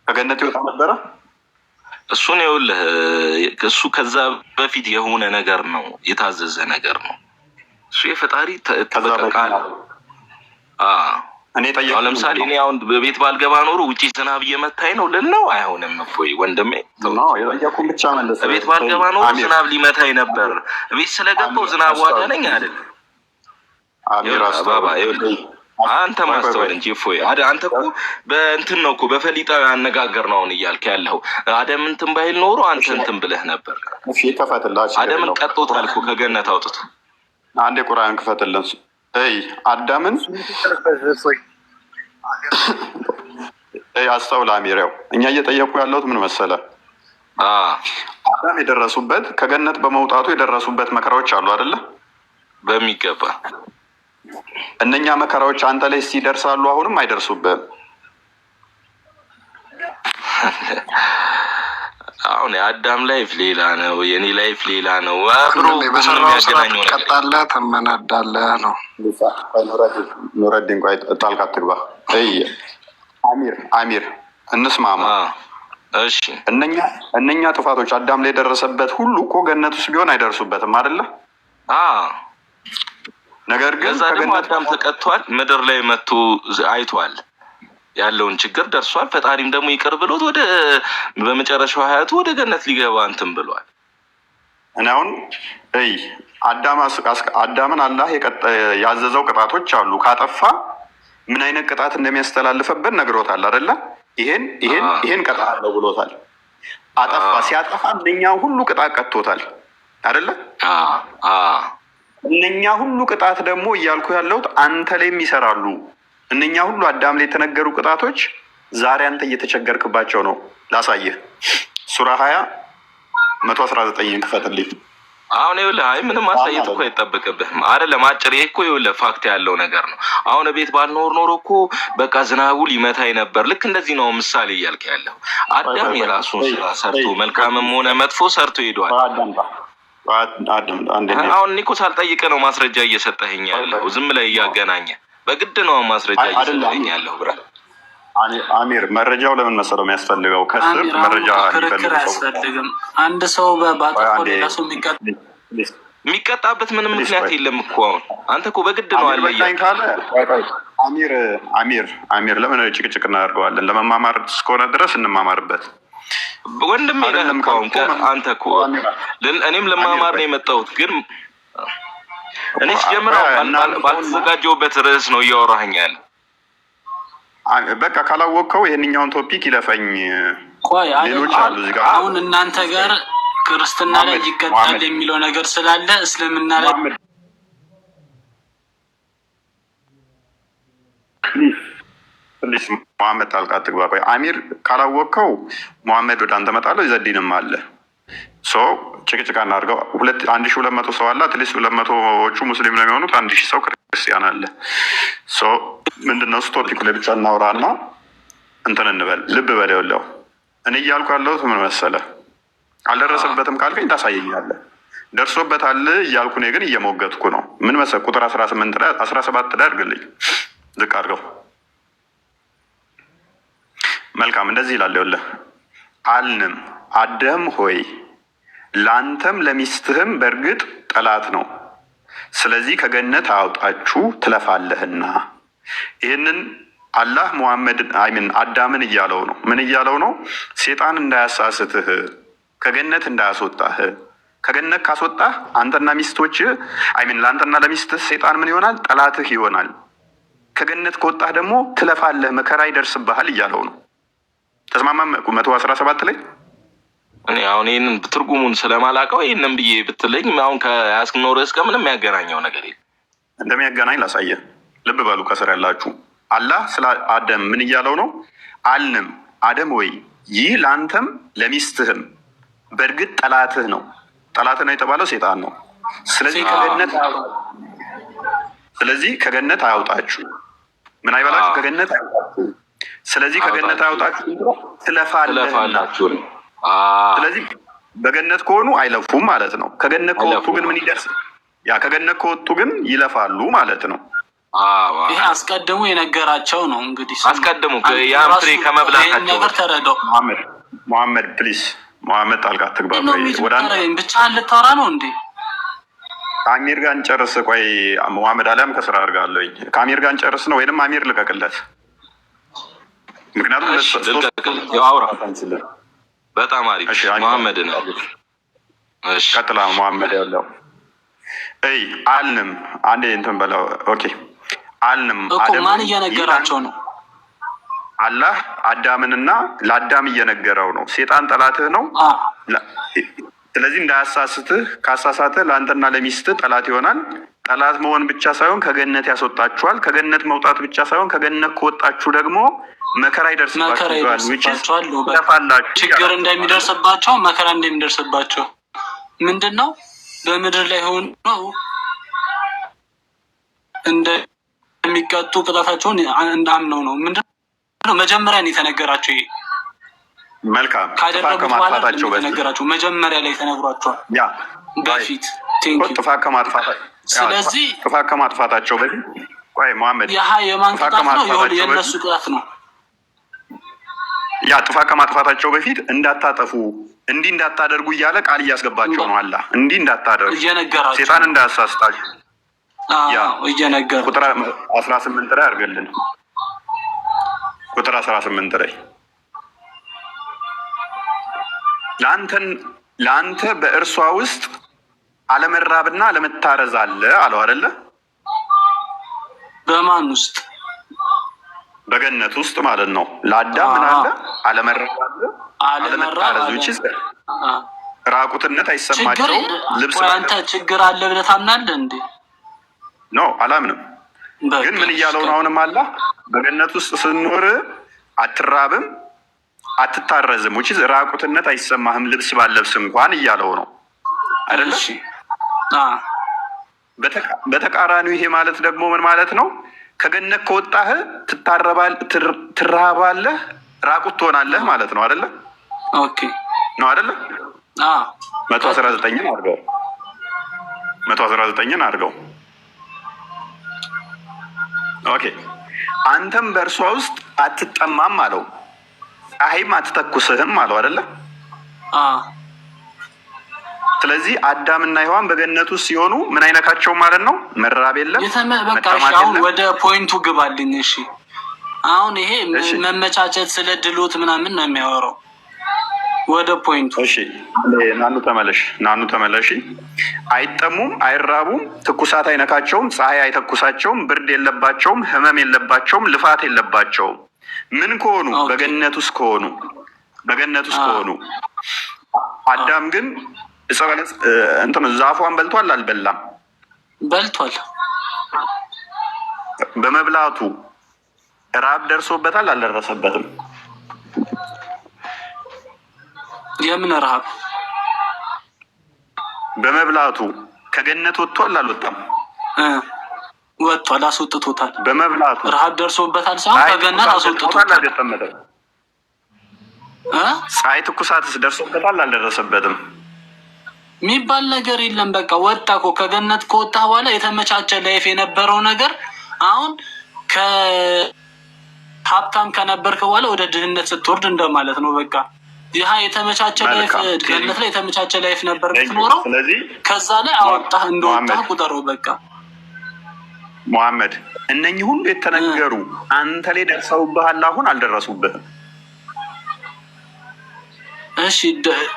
ከገነት ይወጣ ነበረ? እሱን ይኸውልህ እሱ ከዛ በፊት የሆነ ነገር ነው፣ የታዘዘ ነገር ነው። እሱ የፈጣሪ ተበቃቃል። እኔ ጠየቁ። ለምሳሌ እኔ አሁን በቤት ባልገባ ኖሮ ውጪ ዝናብ እየመታኝ ነው ልል ነው? አይሆንም እፎይ ወንድሜ። የጠየቁን ብቻ መለሰ። በቤት ባልገባ ኖሮ ዝናብ ሊመታኝ ነበር። ቤት ስለገባው ዝናብ ዋጋለኝ አይደል? ባባ አንተ ማስተዋል እንጂ እፎይ። አንተ እኮ በእንትን ነው እኮ በፈሊጣዊ አነጋገር ነው አሁን እያልክ ያለው። አደም እንትን ባይል ኖሮ አንተ እንትን ብለህ ነበር። አደምን ቀጦታል እኮ ከገነት አውጥቶ። አንዴ ቁርአን ክፈትልን። አዳምን አስተውል አሚሬው። እኛ እየጠየቁ ያለሁት ምን መሰለ፣ አዳም የደረሱበት ከገነት በመውጣቱ የደረሱበት መከራዎች አሉ አይደለ? በሚገባ እነኛ መከራዎች አንተ ላይ ሲደርሳሉ አሁንም አይደርሱብህም? አሁን የአዳም ላይፍ ሌላ ነው፣ የኔ ላይፍ ሌላ ነው። አብሮ በሰራው ስራ ትቀጣለህ፣ ትመነዳለህ ነው። ኑረዲን ቆይ ጣልቃ አትግባ። አሚር እንስማማ። እሺ እነኛ ጥፋቶች አዳም ላይ የደረሰበት ሁሉ እኮ ገነት ውስጥ ቢሆን አይደርሱበትም አይደለ? ነገር ግን አዳም ተቀጥቷል፣ ምድር ላይ መጥቶ አይቷል፣ ያለውን ችግር ደርሷል። ፈጣሪም ደግሞ ይቅር ብሎት ወደ በመጨረሻው ሀያቱ ወደ ገነት ሊገባ እንትን ብሏል። እና አሁን አዳምን አላህ ያዘዘው ቅጣቶች አሉ። ካጠፋ ምን አይነት ቅጣት እንደሚያስተላልፈበት ነግሮታል አይደለ? ይሄን ቀጣለሁ ብሎታል። አጠፋ። ሲያጠፋ እነኛ ሁሉ ቅጣት ቀጥቶታል አይደለ? እነኛ ሁሉ ቅጣት ደግሞ እያልኩ ያለሁት አንተ ላይም ይሰራሉ። እነኛ ሁሉ አዳም ላይ የተነገሩ ቅጣቶች ዛሬ አንተ እየተቸገርክባቸው ነው። ላሳየህ። ሱራ 20 119 ክፈትልኝ። አሁን ይኸውልህ፣ አይ ምንም ማሳየት እኮ አይጠበቅብህም አይደለም። አጭር ይሄ እኮ ይኸውልህ ፋክት ያለው ነገር ነው። አሁን ቤት ባልኖር ኖሮ እኮ በቃ ዝናቡ ሊመታኝ ነበር። ልክ እንደዚህ ነው ምሳሌ እያልክ ያለው። አዳም የራሱን ስራ ሰርቶ መልካምም ሆነ መጥፎ ሰርቶ ሄዷል። አሁን እኔ እኮ ሳልጠይቅህ ነው ማስረጃ እየሰጠኸኝ ያለው። ዝም ብለህ እያገናኘህ በግድ ነው ማስረጃ እየሰጠኸኝ ያለው። ብራ አሚር መረጃው ለምን መሰለው የሚያስፈልገው? ከስር መረጃ ክርክር አያስፈልግም። አንድ ሰው ባጠፋው ሌላ ሰው የሚቀጣበት ምንም ምክንያት የለም እኮ። አሁን አንተ እኮ በግድ ነው አለ ካለ አሚር ለምን ጭቅጭቅ እናደርገዋለን? ለመማማር እስከሆነ ድረስ እንማማርበት። ወንድም የለህም ከአሁን አንተ እኮ እኔም ለማማር ነው የመጣሁት። ግን እኔ ሲጀምር ባልተዘጋጀሁበት ርዕስ ነው እያወራኸኝ ያለ። በቃ ካላወቅከው ይህንኛውን ቶፒክ ይለፈኝ። ሌሎች አሉ እዚህ ጋር። አሁን እናንተ ጋር ክርስትና ላይ ይቀጣል የሚለው ነገር ስላለ እስልምና ላይ ፕሊስ መሐመድ ጣልቃ አትግባ። ቆይ አሚር ካላወቅከው መሐመድ ወደ አንተ እመጣለሁ። ይዘዲንም አለ ጭቅጭቅ እናድርገው። 1200 ሰው አለ። አትሊስት 200ዎቹ ሙስሊም ነው የሚሆኑት። 1000 ሰው ክርስቲያን አለ። ምንድነው ቶፒኩ ላይ ብቻ እናውራና እንትን እንበል። ልብ በለው እኔ እያልኩ ያለሁት ምን መሰለህ? አልደረሰበትም ካልከኝ ታሳየኛለህ። ደርሶበታል እያልኩ እኔ ግን እየሞገትኩ ነው። ምን መሰለህ? ቁጥር 17 ላይ አድርግልኝ፣ ዝቅ አድርገው። መልካም እንደዚህ ይላል። ይኸውልህ አልንም አዳም ሆይ ለአንተም ለሚስትህም በእርግጥ ጠላት ነው፣ ስለዚህ ከገነት አውጣችሁ ትለፋለህና። ይህንን አላህ አዳምን እያለው ነው። ምን እያለው ነው? ሴጣን እንዳያሳስትህ፣ ከገነት እንዳያስወጣህ። ከገነት ካስወጣህ አንተና ሚስቶች ለአንተና ለሚስትህ ሴጣን ምን ይሆናል? ጠላትህ ይሆናል። ከገነት ከወጣህ ደግሞ ትለፋለህ፣ መከራ ይደርስብሃል እያለው ነው። ተስማማ? 117 ላይ እኔ አሁን ይህንን ትርጉሙን ስለማላውቀው ይህንን ብዬ ብትለኝ አሁን ከያስክነው ርዕስ ጋር ምንም የሚያገናኘው ነገር የለም። እንደሚያገናኝ ላሳየህ። ልብ በሉ ከስር ያላችሁ። አላህ ስለ አደም ምን እያለው ነው? አልንም አደም ወይ ይህ ለአንተም ለሚስትህም በእርግጥ ጠላትህ ነው። ጠላትህ ነው የተባለው ሴጣን ነው። ስለዚህ ከገነት አያውጣችሁ። ምን አይበላችሁ? ከገነት አያውጣችሁ። ስለዚህ ከገነት አያውጣችሁ ትለፋላችሁ። ስለዚህ በገነት ከሆኑ አይለፉም ማለት ነው። ከገነት ከወጡ ግን ምን ይደርስ? ከገነት ከወጡ ግን ይለፋሉ ማለት ነው። ይሄ አስቀድሞ የነገራቸው ነው። እንግዲህ አስቀድሞ ያን ፍሬ ከመብላታቸው ነገር ተረዳው። መሐመድ ፕሊዝ፣ መሐመድ ጣልቃ አትግባ። ብቻ ልታወራ ነው እንዴ? ከአሚር ጋር እንጨርስ። ቆይ መሐመድ አሊያም ከስራ አድርጋለኝ። ከአሚር ጋር እንጨርስ ነው ወይንም አሚር ልቀቅለት። ምክንያቱም አውራ በጣም አሪፍ መሐመድ ነው። ቀጥላ መሐመድ ያለው አልንም አንዴ እንትን በለው። ኦኬ አልንም እኮ ማን እየነገራቸው ነው? አላህ አዳምንና ለአዳም እየነገረው ነው። ሴጣን ጠላትህ ነው። ስለዚህ እንዳያሳስትህ፣ ካሳሳትህ ለአንተና ለሚስትህ ጠላት ይሆናል። ጠላት መሆን ብቻ ሳይሆን ከገነት ያስወጣችኋል። ከገነት መውጣት ብቻ ሳይሆን ከገነት ከወጣችሁ ደግሞ መከራ ይደርስባችኋል። ችግር እንደሚደርስባቸው መከራ እንደሚደርስባቸው ምንድን ነው? በምድር ላይ ሆነው እንደሚቀጡ ቅጣታቸውን እንዳምነው ነው። ምንድን ነው መጀመሪያ ነው የተነገራቸው። ይሄ መልካም ካደረጉ በኋላ የተነገራቸው መጀመሪያ ላይ ተነግሯቸዋል በፊት። ጥፋት ከማጥፋታቸው በፊት ቆይ መሐመድ፣ የማን ቅጣት ነው? የእነሱ ቅጣት ነው። ጥፋት ከማጥፋታቸው በፊት እንዳታጠፉ እንዲህ እንዳታደርጉ እያለ ቃል እያስገባቸው ነው። አላህ እንዲህ እንዳታደርጉ ሴጣን እንዳያሳስታችሁ እየነገሩ ቁጥር 18 ላይ አድርገልን። ቁጥር 18 ላይ ለአንተ በእርሷ ውስጥ አለመራብና አለመታረዝ አለ አለው አይደለ? በማን ውስጥ? በገነት ውስጥ ማለት ነው። ለአዳም ምን አለ? አለመራብ አለ፣ አለመታረዝ ውጪ ራቁትነት አይሰማቸው ልብስ። አንተ ችግር አለ ብለህ ታምናለህ እንዴ? ኖ አላምንም። ግን ምን እያለው ነው? አሁንም አላህ በገነት ውስጥ ስንኖር አትራብም አትታረዝም፣ ውጪ ራቁትነት አይሰማህም ልብስ ባለብስ እንኳን እያለው ነው አይደለ? በተቃራኒው ይሄ ማለት ደግሞ ምን ማለት ነው? ከገነት ከወጣህ ትራባለህ፣ ራቁት ትሆናለህ ማለት ነው አይደለ? ኦኬ ነው አይደለ? 119ን አድርገው 119ን አድርገው። ኦኬ አንተም በእርሷ ውስጥ አትጠማም አለው፣ ፀሐይም አትተኩስህም አለው አይደለ? ስለዚህ አዳምና ሔዋን በገነት ውስጥ ሲሆኑ ምን አይነካቸውም ማለት ነው? መራብ የለም። በቃ አሁን ወደ ፖይንቱ ግባልኝ። እሺ አሁን ይሄ መመቻቸት ስለ ድሎት ምናምን ነው የሚያወራው። ወደ ፖይንቱ እሺ ናኑ ተመለሽ። አይጠሙም፣ አይራቡም፣ ትኩሳት አይነካቸውም፣ ፀሐይ አይተኩሳቸውም፣ ብርድ የለባቸውም፣ ህመም የለባቸውም፣ ልፋት የለባቸውም። ምን ከሆኑ? በገነት ውስጥ ከሆኑ። አዳም ግን ዛፏን በልቷል አልበላም? በልቷል። በመብላቱ ራብ ደርሶበታል አልደረሰበትም? የምን ረሃብ? በመብላቱ ከገነት ወጥቷል አልወጣም? ወጥቷል፣ አስወጥቶታል። በመብላቱ ረሃብ ደርሶበታል ሳይሆን ከገነት አስወጥቶታል። አልገጠመጠም? ፀሐይ ትኩሳትስ ደርሶበታል አልደረሰበትም? የሚባል ነገር የለም። በቃ ወጣ እኮ ከገነት ከወጣ በኋላ የተመቻቸ ላይፍ የነበረው ነገር አሁን ከሀብታም ከነበርክ በኋላ ወደ ድህነት ስትወርድ እንደማለት ነው። በቃ ይህ የተመቻቸ ላይፍ ገነት ላይ የተመቻቸ ላይፍ ነበር የምትኖረው። ከዛ ላይ አወጣህ እንደወጣህ ቁጠረው። በቃ ሙሐመድ እነኚህ ሁሉ የተነገሩ አንተ ላይ ደርሰውብሃል፣ አሁን አልደረሱብህም። እሺ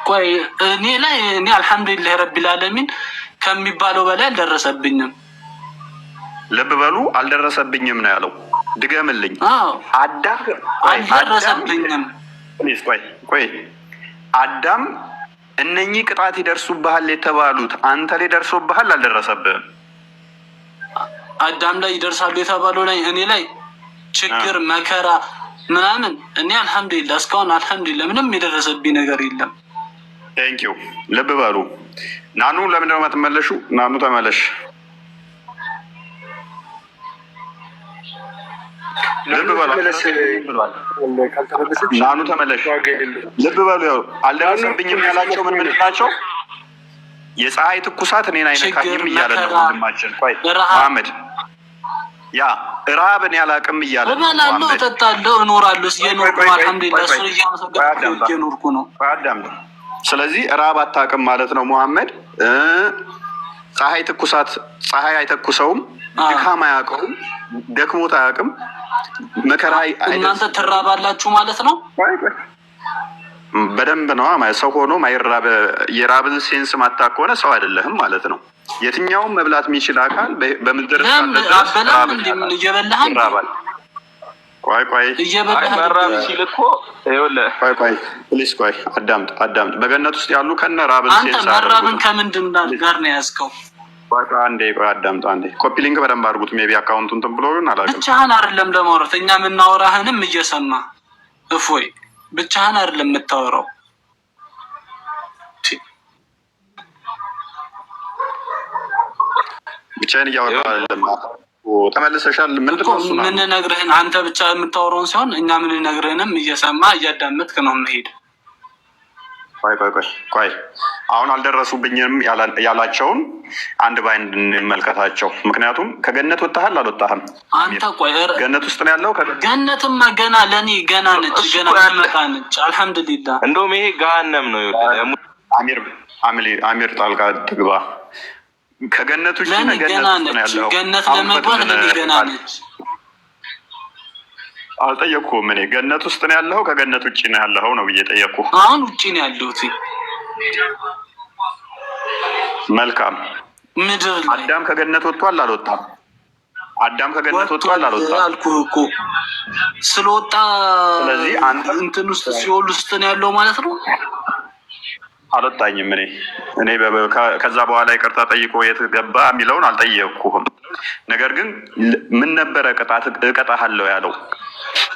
ቆይ እኔ አልሐምዱሊላህ ረቢል ዓለሚን ከሚባለው በላይ አልደረሰብኝም። ልብ በሉ አልደረሰብኝም ነው ያለው። ድገምልኝ። አልደረሰብኝም። ቆይ አዳም እነኚህ ቅጣት ይደርሱብሃል የተባሉት አንተ ላይ ደርሶብሃል አልደረሰብህም? አዳም ላይ ይደርሳሉ የተባለው ላይ እኔ ላይ ችግር መከራ ምናምን እኔ አልሐምዱሊላህ እስካሁን አልሐምዱሊላህ ምንም የደረሰብኝ ነገር የለም። ቴንኪው። ልብ በሉ። ናኑ ለምንድን ነው የማትመለሹ? ናኑ ተመለሽ። ልብ በሉ። ናኑ ተመለሽ። ልብ በሉ። ያው አልደረሰብኝም ያላቸው ምን ናቸው? የፀሐይ ትኩሳት እኔን አይነካኝም እያለ ነው ወንድማችን። ቆይ መሐመድ ያ ረሃብን ያላቅም እያለ እበላለሁ፣ እጠጣለሁ፣ እኖራለሁ። እየኖርኩ ነው አልሐምዱሊላህ። እሱን እያመሰገንኩ እየኖርኩ ነው። ስለዚህ ረሃብ አታውቅም ማለት ነው ሙሐመድ። ፀሐይ አይተኩሰውም፣ ድካም አያውቀውም፣ ደክሞት አያውቅም፣ መከራ እናንተ ትራባላችሁ ማለት ነው። በደንብ ነው ሰው ሆኖ ማይራብ የራብን ሴንስ ማታውቅ ከሆነ ሰው አይደለህም ማለት ነው። የትኛውም መብላት የሚችል አካል በምድር ይራባል። ቆይ መራብ ሲል እኮ ቆይ አዳምጥ። በገነት ውስጥ ያሉ ከነ ራብን ሴንስ መራብን ከምንድን ጋር ነው ያዝከው? አንዴ አዳምጥ። ኮፒ ሊንክ በደንብ አድርጉት። ሜቢ አካውንቱን እንትን ብሎ ይሆን አላውቅም። ብቻህን አይደለም ለማውራት እኛ የምናወራህንም እየሰማ እፎይ ብቻህን አይደለም የምታወራው። ብቻዬን እያወራሁ አይደለም። ተመልሰሻል። ምንድን ነው እሱ? የምንነግርህን አንተ ብቻ የምታወራውን ሲሆን እኛ የምንነግርህንም እየሰማ እያዳመጥክ ነው የምንሄድ። ቆይ አሁን አልደረሱብኝም ያላቸውን አንድ ባይንድ እንመልከታቸው። ምክንያቱም ከገነት ወጥተሃል አልወጣህም? አንተ ቆይ ገነት ውስጥ ነው ያለው። ገነትማ ገና ለእኔ ገና ነች፣ ገና መጣ ነች። አልሐምዱሊላህ። እንደውም ይሄ ገሃነም ነው። አሚር ጣልቃ ትግባ። ከገነት ውጭ ገና ነች። ገነት ለመግባት ለእኔ ገና ነች። አልጠየቅኩም። እኔ ገነት ውስጥ ነው ያለው ከገነት ውጭ ነው ያለው ነው ብዬ ጠየቅኩ። አሁን ውጭ ነው ያለሁት። መልካም። ምድር ላይ አዳም ከገነት ወጥቷል አልወጣም? አዳም ከገነት ወጥቷል አልወጣም? አልኩህ እኮ ስለወጣ። ስለዚህ አንተ እንትን ውስጥ ሲኦል ውስጥ ነው ያለው ማለት ነው። አልወጣኝም። እኔ ከዛ በኋላ ይቅርታ ጠይቆ የት ገባ የሚለውን አልጠየቅኩህም። ነገር ግን ምን ነበረ እቀጣሃለሁ ያለው?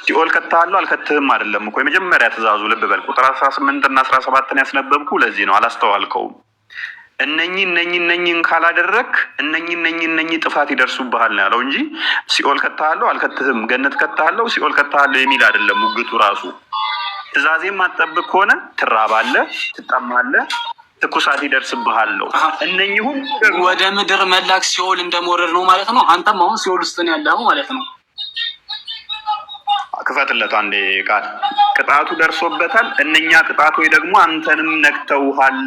ሲኦል ከተሃለሁ አልከትህም አይደለም እኮ የመጀመሪያ ትእዛዙ። ልብ በል ቁጥር 18 እና 17 ያስነበብኩ ለዚህ ነው። አላስተዋልከውም። እነኝን ካላደረክ እነኝህ ጥፋት ይደርሱብሃል ነው ያለው እንጂ ሲኦል ከተሃለሁ አልከትህም፣ ገነት ከተሃለሁ ሲኦል ከተሃለሁ የሚል አይደለም ሙግቱ ራሱ። ትእዛዜም ማጠብቅ ከሆነ ትራባለህ፣ ትጠማለህ፣ ትኩሳት ይደርስብሃል ነው። እነኝህ ሁሉ ወደ ምድር መላክ ሲኦል እንደመውረድ ነው ማለት ነው። አንተም አሁን ሲኦል ውስጥ ነው ያለኸው ማለት ነው። ክፈትለት አንዴ ቃል ቅጣቱ ደርሶበታል። እነኛ ቅጣቶች ደግሞ አንተንም ነክተውሃል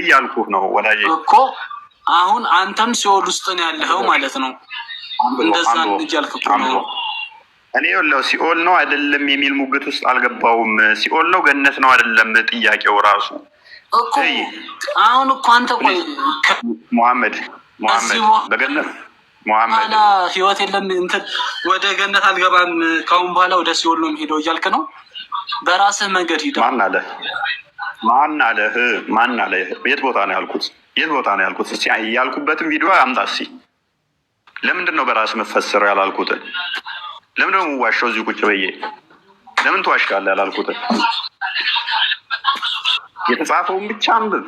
እያልኩህ ነው ወዳጄ እኮ። አሁን አንተም ሲኦል ውስጥ ነው ያለኸው ማለት ነው። እንደዛ እያልክ ነው። እኔ ወለው ሲኦል ነው አይደለም የሚል ሙግት ውስጥ አልገባውም። ሲኦል ነው ገነት ነው አይደለም ጥያቄው ራሱ እኮ። አሁን እኮ አንተ ቆይ ሙሐመድ በገነት ሙሐመድ ህይወት የለም እንትን ወደ ገነት አልገባም ካሁን በኋላ ወደ ሲኦል ነው የሚሄደው እያልክ ነው። በራስህ መንገድ ሂድ። ማን አለ? የት ቦታ ነው ያልኩት? እስኪ ያልኩበትን ቪዲዮ አምጣ እስኪ። ለምንድን ነው በራስህ መፈሰረው ያላልኩትን? ለምንድን ነው የምዋሻው እዚሁ ቁጭ ብዬ? ለምን ትዋሻለህ ያላልኩትን? የተጻፈውን ብቻ አንብብ።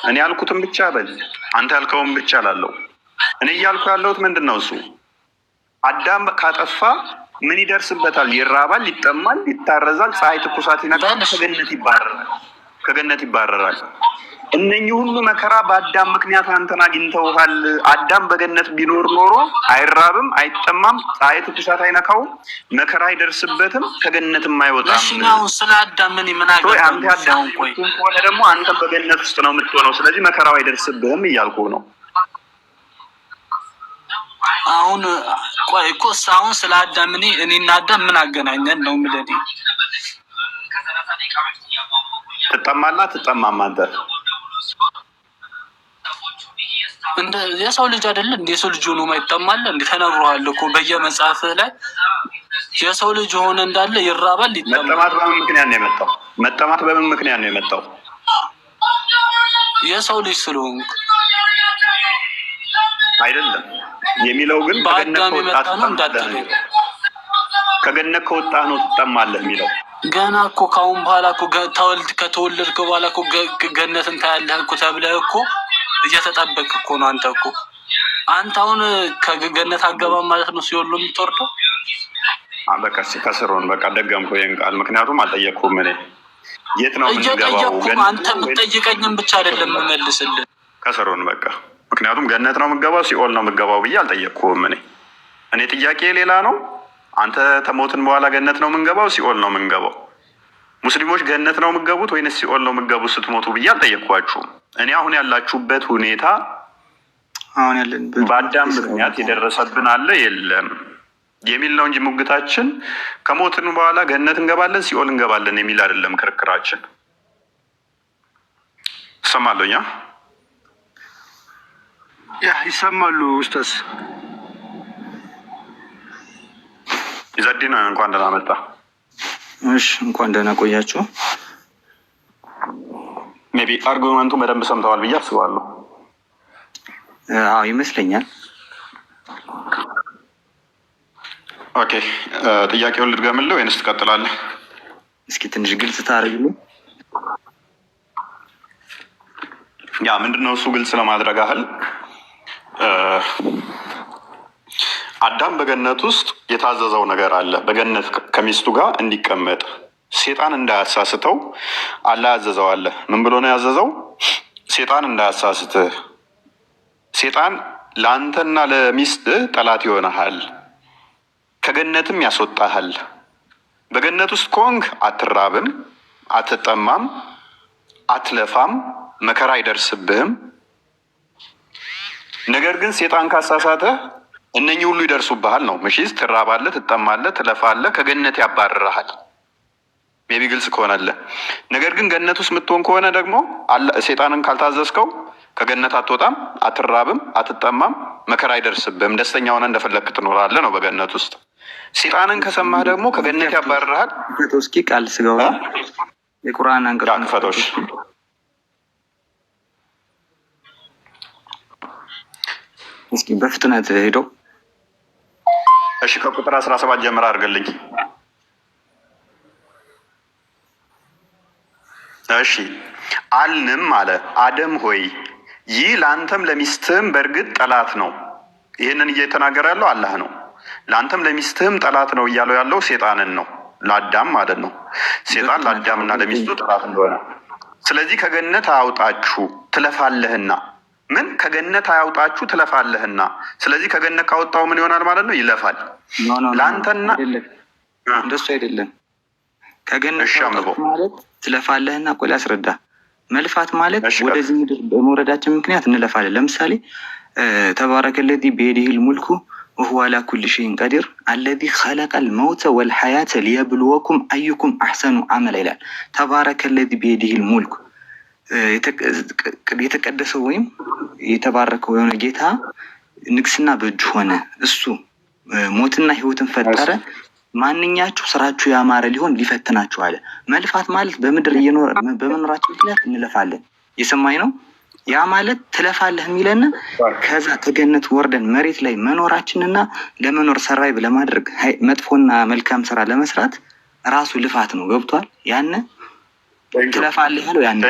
እኔ ያልኩትን ብቻ በል። አንተ ያልከውን ብቻ ላለው እኔ እያልኩ ያለሁት ምንድን ነው? እሱ አዳም ካጠፋ ምን ይደርስበታል? ይራባል፣ ይጠማል፣ ይታረዛል፣ ፀሐይ ትኩሳት ይነካል፣ ከገነት ይባረራል። እነኚህ ሁሉ መከራ በአዳም ምክንያት አንተን አግኝተውሃል። አዳም በገነት ቢኖር ኖሮ አይራብም፣ አይጠማም፣ ፀሐይ ትኩሳት አይነካውም፣ መከራ አይደርስበትም፣ ከገነትም አይወጣም። ስለ አዳም ምን አገባኝ? አንተ አዳም ከሆነ ደግሞ አንተም በገነት ውስጥ ነው የምትሆነው። ስለዚህ መከራው አይደርስብህም እያልኩ ነው። አሁን ቆይ እኮ አሁን ስለ አዳም እኔና አዳም ምን አገናኘን ነው የምልህ። ትጠማና ትጠማም አንተ እንደ የሰው ልጅ አይደለ እንደ የሰው ልጅ ሆኖ ማይጠማል እንደ ተነግሯል እኮ በየመጽሐፍህ ላይ የሰው ልጅ ሆነ እንዳለ ይራባል፣ ይጠማል። መጠማት በምን ምክንያት ነው የመጣው? የሰው ልጅ ስለሆንክ አይደለም የሚለው ግን ከገነት ከወጣህ ነው ትጠማለህ የሚለው። ገና እኮ ካሁን በኋላ እኮ ከተወለድክ በኋላ እኮ ገነትን ታያለህ እኮ ተብለህ እኮ እየተጠበቅ እኮ ነው። አንተ አሁን ከገነት አገባም ማለት ነው ሲኦል ነው የምትወርደው። በቃ ከስሩን በቃ ደገምኩ ይሄን ቃል፣ ምክንያቱም አልጠየቅኩም። እኔ የት ነው የምንገባው? አንተ የምትጠይቀኝም ብቻ አይደለም የምመልስልህ ከስሩን በቃ ምክንያቱም ገነት ነው የምገባው ሲኦል ነው የምገባው ብዬ አልጠየቅኩም። እኔ ጥያቄ ሌላ ነው። አንተ ተሞትን በኋላ ገነት ነው የምንገባው ሲኦል ነው የምንገባው? ሙስሊሞች ገነት ነው የምገቡት ወይንስ ሲኦል ነው የምገቡት ስትሞቱ ብዬ አልጠየቅኳችሁም። እኔ አሁን ያላችሁበት ሁኔታ አሁን ያለንበት በአዳም ምክንያት የደረሰብን አለ የለም የሚል ነው እንጂ ሙግታችን ከሞትን በኋላ ገነት እንገባለን ሲኦል እንገባለን የሚል አይደለም ክርክራችን። እሰማለሁኛ ይሰማሉ ኡስታዝ ይዘዲን እንኳን ደህና መጣ። እሺ እንኳን ደህና ቆያችሁ። ሜቢ አርጉመንቱ በደንብ ሰምተዋል ብዬ አስባለሁ። አዎ ይመስለኛል። ኦኬ ጥያቄውን ልድገምልህ ወይንስ ትቀጥላለህ? እስኪ ትንሽ ግልጽ ታደርግልኝ። ያ ምንድነው እሱ ግልጽ ለማድረግ ያህል አዳም በገነት ውስጥ የታዘዘው ነገር አለ። በገነት ከሚስቱ ጋር እንዲቀመጥ ሴጣን እንዳያሳስተው አላህ ያዘዘው አለ። ምን ብሎ ነው ያዘዘው? ሴጣን እንዳያሳስትህ፣ ሴጣን ለአንተና ለሚስትህ ጠላት ይሆናል፣ ከገነትም ያስወጣሃል። በገነት ውስጥ ከሆንክ አትራብም፣ አትጠማም፣ አትለፋም፣ መከራ አይደርስብህም። ነገር ግን ሴጣን ካሳሳተህ እነኚህ ሁሉ ይደርሱብሃል ነው። ምሽት ትራባለህ፣ ትጠማለህ፣ ትለፋለህ፣ ከገነት ያባርርሃል። ሜቢ ግልጽ ከሆነልህ። ነገር ግን ገነት ውስጥ የምትሆን ከሆነ ደግሞ ሴጣንን ካልታዘዝከው ከገነት አትወጣም፣ አትራብም፣ አትጠማም፣ መከራ አይደርስብህም። ደስተኛ ሆነ እንደፈለግክ ትኖራለህ ነው በገነት ውስጥ። ሴጣንን ከሰማህ ደግሞ ከገነት ያባርርሃል። እስኪ ቃል ስጋው የቁርአን አንቀጽ ክፈቶች እስኪ በፍጥነት ሄዶ። እሺ ከቁጥር 17 ጀምራ አድርገልኝ። እሺ አልንም አለ አደም ሆይ ይህ ለአንተም ለሚስትህም በእርግጥ ጠላት ነው። ይህንን እየተናገረ ያለው አላህ ነው። ለአንተም ለሚስትህም ጠላት ነው እያለው ያለው ሴጣንን ነው፣ ለአዳም ማለት ነው። ሴጣን ለአዳም እና ለሚስቱ ጠላት እንደሆነ ስለዚህ ከገነት አያውጣችሁ ትለፋለህና ምን ከገነት አያውጣችሁ ትለፋለህና። ስለዚህ ከገነት ካወጣው ምን ይሆናል ማለት ነው? ይለፋል። ለአንተና እንደሱ አይደለም። ከገነት ማለት ትለፋለህና ቆይ ላስረዳ። መልፋት ማለት ወደዚህ ምድር በመውረዳችን ምክንያት እንለፋለን። ለምሳሌ ተባረከ ለዚ ቢየዲሂል ሙልኩ ወሁወ አላ ኩሊ ሸይኢን ቀዲር አለዚ ኸለቀል መውተ ወልሐያተ ሊየብልወኩም አዩኩም አሕሰኑ አመላ ይላል። ተባረከ ለዚ ቢየዲሂል ሙልኩ የተቀደሰው ወይም የተባረከው የሆነ ጌታ ንግስና በእጁ ሆነ። እሱ ሞትና ህይወትን ፈጠረ። ማንኛችሁ ስራችሁ ያማረ ሊሆን ሊፈትናችሁ አለ። መልፋት ማለት በምድር በመኖራችን ምክንያት እንለፋለን። የሰማኝ ነው። ያ ማለት ትለፋለህ የሚለን ከዛ ከገነት ወርደን መሬት ላይ መኖራችንና ለመኖር ሰርቫይቭ ለማድረግ መጥፎና መልካም ስራ ለመስራት ራሱ ልፋት ነው። ገብቷል? ያነ ትለፋለህ ያለው ያነ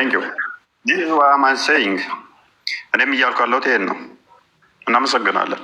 እኔም እያልኩ ያለሁት ይሄን ነው። እናመሰግናለን።